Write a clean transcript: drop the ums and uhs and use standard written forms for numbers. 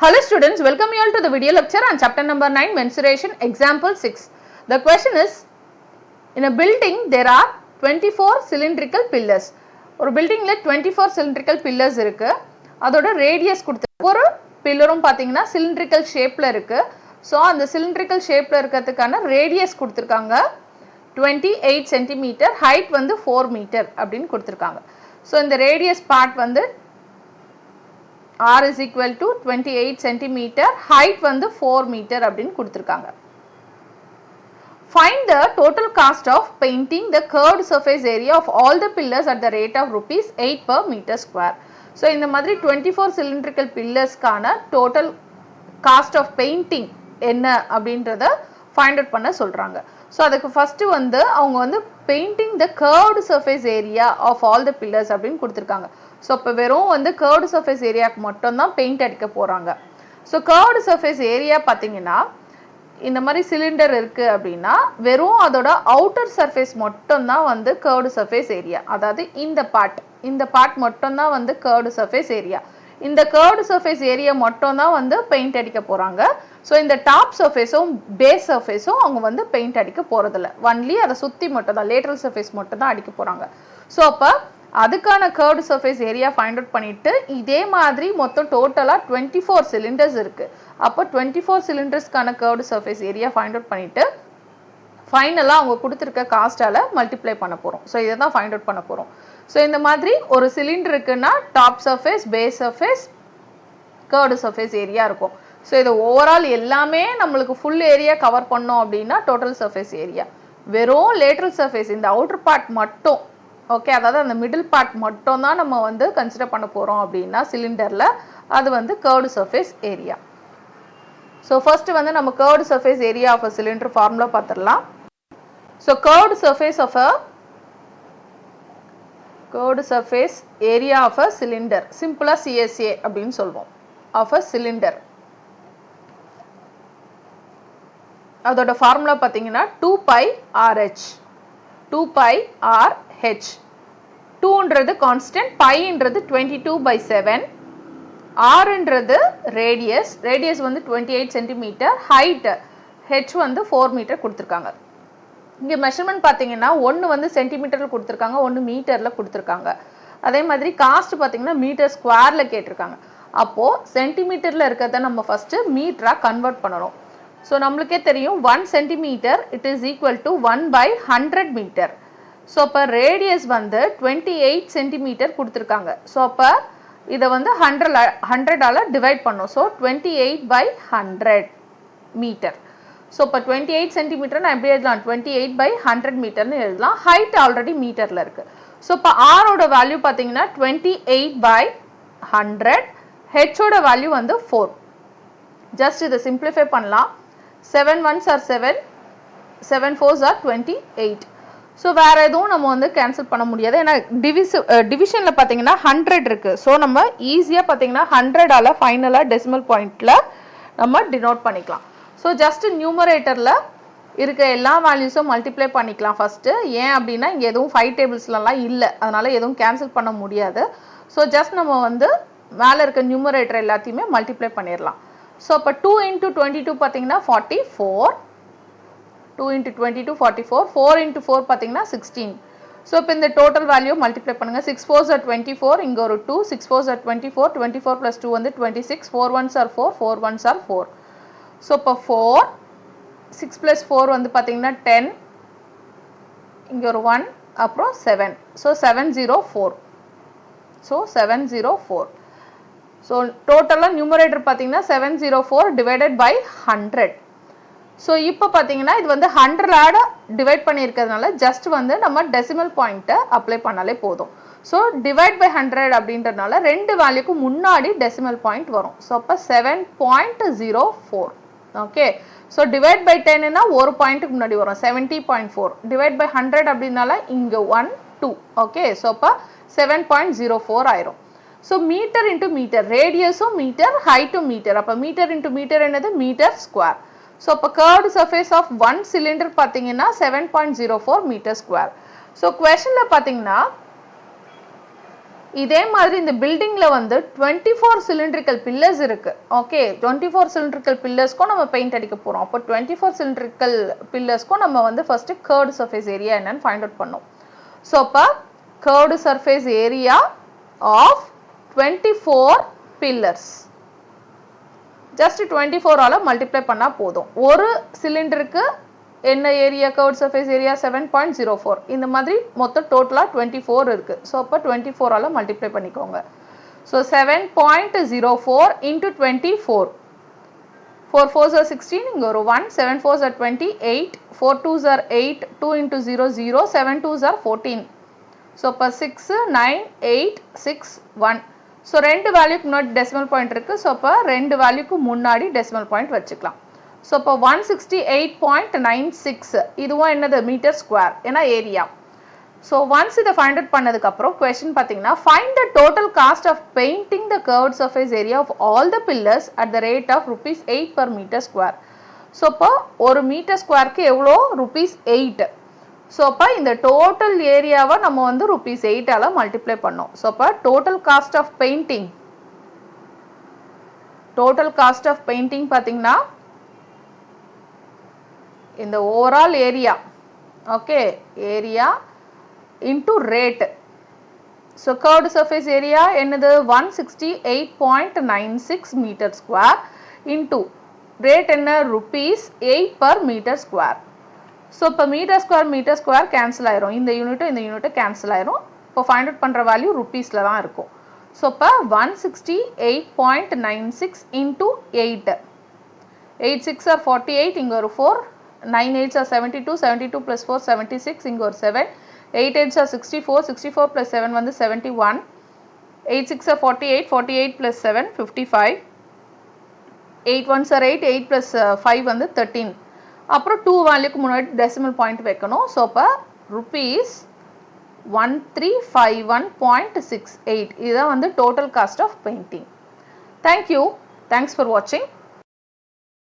Hello students, welcome you all to the video lecture on chapter number 9 mensuration example 6. The question is, in a building there are 24 cylindrical pillars. ஒரு buildingல 24 cylindrical pillars இருக்கு. அதோட radius கொடுத்திருக்கு. ஒரு பில்லரும் பாத்தீங்கன்னா cylindrical shapeல இருக்கு. So அந்த cylindrical shapeல இருக்கிறதுக்கான radius கொடுத்திருக்காங்க 28 cm, height வந்து 4 meter அப்படின்னு கொடுத்திருக்காங்க. So இந்த radius part வந்து R is equal to 28 cm, height வந்து 4 meter அப்படின்னு கொடுத்திருக்காங்க. Find the total cost of painting the curved surface area of all the pillars at the rate of rupees 8 per meter square. So இந்த மாதிரி 24 cylindrical pillars கான total cost of painting என்ன அப்படின்றத find out பண்ண சொல்றாங்க. So அதுக்கு first வந்து அவங்க வந்து painting the curved surface area of all the pillars அப்படின்னு கொடுத்திருக்காங்க. So இப்ப வெறும் வந்து curved surface ஏரியாக்கு மட்டும் தான் பெயிண்ட் அடிக்க போறாங்க. So curved surface ஏரியா பாத்தீங்கன்னா இந்த மாதிரி சிலிண்டர் இருக்கு அப்படின்னா வெறும் அதோட அவுட்டர் சர்ஃபேஸ் மட்டும் தான் வந்து curved surface ஏரியா. அதாவது இந்த பார்ட் மட்டும் தான் வந்து curved surface ஏரியா. இந்த curved surface ஏரியா மட்டும் தான் வந்து பெயிண்ட் அடிக்க போறாங்க. So இந்த டாப் சர்ஃபேஸும் பேஸ் சர்ஃபேஸும் அவங்க வந்து பெயிண்ட் அடிக்க போறது இல்ல. ஒன்லி அதை சுத்தி மட்டும் தான் லேட்டரல் சர்ஃபேஸ் மட்டும் தான் அடிக்க போறாங்க. So அப்ப அதுக்கான curved surface area find out பண்ணிட்டு இதே மாதிரி மொத்தம் டோட்டலா 24 cylinders இருக்கு. அப்ப 24 cylindersக்கான curved surface area find out பண்ணிட்டு ஃபைனலா அவங்க கொடுத்திருக்க காஸ்டால மல்டிப்ளை பண்ண போறோம். சோ இத தான் ஃபைண்ட் அவுட் பண்ண போறோம். சோ இந்த மாதிரி ஒரு சிலிண்டர் இருக்குன்னா top surface, base surface, curved surface area இருக்கும். சோ இது ஓவரால் எல்லாமே நமக்கு ஃபுல் ஏரியா கவர் பண்ணோம் அப்படினா டோட்டல் சர்ஃபேஸ் ஏரியா. வெறும் லேட்டரல் சர்ஃபேஸ் இந்த அவுட்டர் பார்ட் மட்டும், ஓகே, அதாவது அந்த மிடில் பார்ட் மட்டும் தான் நம்ம வந்து கன்சிடர் பண்ண போறோம் அப்படினா சிலிண்டர்ல அது வந்து curved surface area. So first வந்து நம்ம curved surface area of a cylinder formula பார்த்திரலாம். So curved surface area of a cylinder, சிம்பிளா CSA அப்படின்னு சொல்வோம், of a cylinder. அதோட ஃபார்முலா பாத்தீங்கன்னா 2 pi RH. 2 pi RH. 2ன்றது கான்ஸ்டன்ட், பைன்றது 22/7, Rன்றது ரேடியஸ், ரேடியஸ் வந்து 28 cm, ஹைட் H வந்து 4 மீட்டர் கொடுத்திருக்காங்க. இங்க மெஷர்மென்ட் பாத்தீங்கன்னா ஒன்னு வந்து சென்டிமீட்டர்ல கொடுத்திருக்காங்க, ஒன்னு மீட்டர்ல கொடுத்திருக்காங்க. அதே மாதிரி காஸ்ட் பாத்தீங்கன்னா மீட்டர் ஸ்கொயர்ல கேட்டிருக்காங்க. அப்போ சென்டிமீட்டர்ல இருக்கறத நம்ம ஃபர்ஸ்ட் மீட்டரா கன்வர்ட் பண்ணனும். சோ நமக்கே தெரியும் 1 cm it is equal to 1/100 meter. So அப்ப ரேடியஸ் வந்து 28 cm கொடுத்திருக்காங்க. சோ அப்ப இத வந்து 100 ஆல டிவைட் பண்ணனும். So 28/100 metre. சோ அப்ப 28 cm நான் எப்படி எழுதலாம்? 28/100 மீட்டர்னு எழுதலாம். ஹைட் ஆல்ரெடி மீட்டர்ல இருக்கு. சோ அப்ப R ஓட வேல்யூ பாத்தீங்கன்னா 28/100, H ஓட வேல்யூ வந்து 4. ஜஸ்ட் இத சிம்பிளிஃபை பண்ணலாம். 7 1s are 7, 7 4s are 28. So வேற எதுவும் நம்ம வந்து கேன்சல் பண்ண முடியாது. ஏன்னா டிவிஷன்ல பாத்தீங்கன்னா 100 இருக்கு. சோ நம்ம ஈஸியா பாத்தீங்கன்னா 100 ஆல ஃபைனலா டெசிமல் பாயிண்ட்ல நம்ம டினோட் பண்ணிக்கலாம். சோ ஜஸ்ட் நியூமரேட்டர்ல இருக்க எல்லா வேல்யூஸும் மல்டிப்ளை பண்ணிக்கலாம் ஃபர்ஸ்ட். ஏன் அப்படின்னா இங்க எதுவும் 5 டேபிள்ஸ்லாம் இல்ல, அதனால எதுவும் கேன்சல் பண்ண முடியாது. சோ ஜஸ்ட் நம்ம வந்து மேல இருக்க நியூமரேட்டர் எல்லாத்தையுமே மல்டிப்ளை பண்ணிரலாம். சோ அப்ப 2 into 22 பாத்தீங்கன்னா 44, 2 into 22 44, 4 into 4 பாத்தீங்கன்னா 16. சோ இப்ப இந்த டோட்டல் வேல்யூ மல்டிப்ளை பண்ணுங்க. 6 4s are 24, இங்க ஒரு 2, 6 4s are 24, 24 plus 2 வந்து 26, 4 1s are 4, 4 1s are 4. So இப்ப 4, 6 plus 4 வந்து பாத்தீங்கன்னா 10, இங்க ஒரு 1, அப்புறம் 7. So 704. So 704. So total numerator பாத்தீங்கன்னா 704 divided by 100. So இப்போ பாத்தீங்கன்னா இது வந்து 100 ஆட டிவைட் பண்ணியிருக்கிறதுனால ஜஸ்ட் வந்து நம்ம டெசிமல் பாயிண்ட்டை அப்ளை பண்ணாலே போதும். ஸோ டிவைட் பை 100 அப்படின்றதுனால ரெண்டு வேல்யூக்கு முன்னாடி டெசிமல் பாயிண்ட் வரும். ஸோ அப்போ 7.04. ஓகே, ஸோ டிவைட் பை 10னா ஒரு பாயிண்ட்டுக்கு முன்னாடி வரும் 70.4. டிவைட் பை 100 அப்படின்னால இங்க 1 2. ஓகே, ஸோ அப்போ 7.04 ஆயிரும். So meter into meter, radius meter, height meter. அப்ப meter into meter என்னது? meter square. So அப்ப curved surface of one cylinder பாத்தீங்கன்னா 7.04 meter square. So questionல பாத்தீங்கன்னா இதே மாதிரி இந்த பில்டிங்ல வந்து 24 cylindrical pillars இருக்கு. ஓகே, 24 cylindrical pillarsக்கும் நம்ம பெயிண்ட் அடிக்க போறோம். அப்போ 24 cylindrical pillarsக்கும் நம்ம வந்து ஃபர்ஸ்ட் curved surface area என்னன்னு ஃபைண்ட் அவுட் பண்ணோம். ஸோ அப்போ curved surface area of 24 pillars. Just 24 ஆல மல்டிப்ளை பண்ணா போதும். ஒரு சிலிண்டருக்கு என்ன ஏரியா, curved surface area 7.04. இந்த மாதிரி மொத்தம் டோட்டலா 24 இருக்கு. ஸோ அப்போ 24 ஆல மல்டிப்ளை பண்ணிக்கோங்க. So 7.04 into 24. 4 4s are 16, இங்க ஒரு 1, 7 4s are 28, 4 2s are 8, 2 into 0 0, 7 2s are 14. So அப்போ 6 9 8 6 1. ஸோ ரெண்டு வேல்யூக்கு முன்னாடி டெசிமல் பாயிண்ட் இருக்கு. ஸோ அப்போ ரெண்டு வேல்யூக்கு முன்னாடி டெசிமல் பாயிண்ட் வச்சுக்கலாம். ஸோ இப்போ 168.96 இதுவும் என்னது மீட்டர் ஸ்கொயர், ஏன்னா ஏரியா. ஸோ ஒன்ஸ் இதை ஃபைண்ட் அவுட் பண்ணதுக்கு அப்புறம் கொஸ்டின் பார்த்தீங்கன்னா find the total cost of painting the curved surface area of all the pillars at the rate of ₹8 per meter square. So இப்போ ஒரு மீட்டர் ஸ்கொயருக்கு எவ்வளோ, ₹8. So அப்போ இந்த டோட்டல் ஏரியாவை நம்ம வந்து ₹8 ஆல மல்டிப்ளை பண்ணோம். ஸோ அப்போ டோட்டல் காஸ்ட் ஆஃப் பெயிண்டிங் பார்த்தீங்கன்னா இந்த overall area, okay, area into rate. So curved surface area என்னது 168.96 மீட்டர் ஸ்கொயர் இன்டு ரேட் என்ன ₹8 per meter square. ஸோ இப்போ மீட்டர் ஸ்கொயர் கேன்சல் ஆயிரும். இந்த யூனிட்டும் கேன்சல் ஆயிரும். இப்போ ஃபைண்ட் அவுட் பண்ணுற வேல்யூ ருபீஸில் தான் இருக்கும். ஸோ இப்போ 168.96 இன்டு 8. 8 6 are 48, இங்கே ஒரு 4, 9 8s are 72, 72 plus 4 76, இங்க ஒரு 7, 8 8s are 64, 64 plus 7 வந்து 71, 8 6 are 48, 48 plus 7 55, 8 1s are 8, 8 plus 5 வந்து 13. அப்புறம் 2 வேல்யூக்கு முன்னாடி டெசிமல் பாயிண்ட் வைக்கணும். ஸோ அப்போ ₹1351.68 இதுதான் வந்து total cost of painting. Thank you. Thanks for வாட்சிங்.